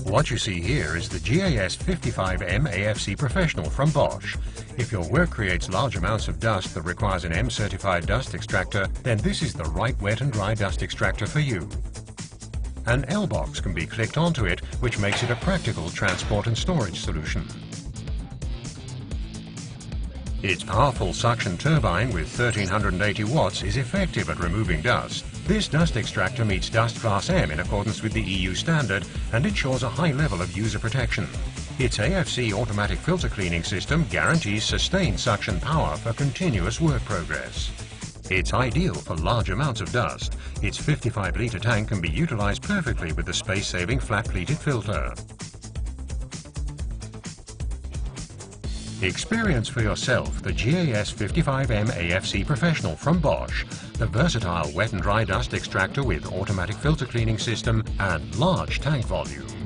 What you see here is the GAS 55 M AFC Professional from Bosch. If your work creates large amounts of dust that requires an M-certified dust extractor, then this is the right wet and dry dust extractor for you. An L-box can be clicked onto it, which makes it a practical transport and storage solution. Its powerful suction turbine with 1380 watts is effective at removing dust. This dust extractor meets Dust Class M in accordance with the EU standard and ensures a high level of user protection. Its AFC automatic filter cleaning system guarantees sustained suction power for continuous work progress. It's ideal for large amounts of dust. Its 55-litre tank can be utilised perfectly with the space-saving flat-pleated filter. Experience for yourself the GAS 55M AFC Professional from Bosch, the versatile wet and dry dust extractor with automatic filter cleaning system and large tank volume.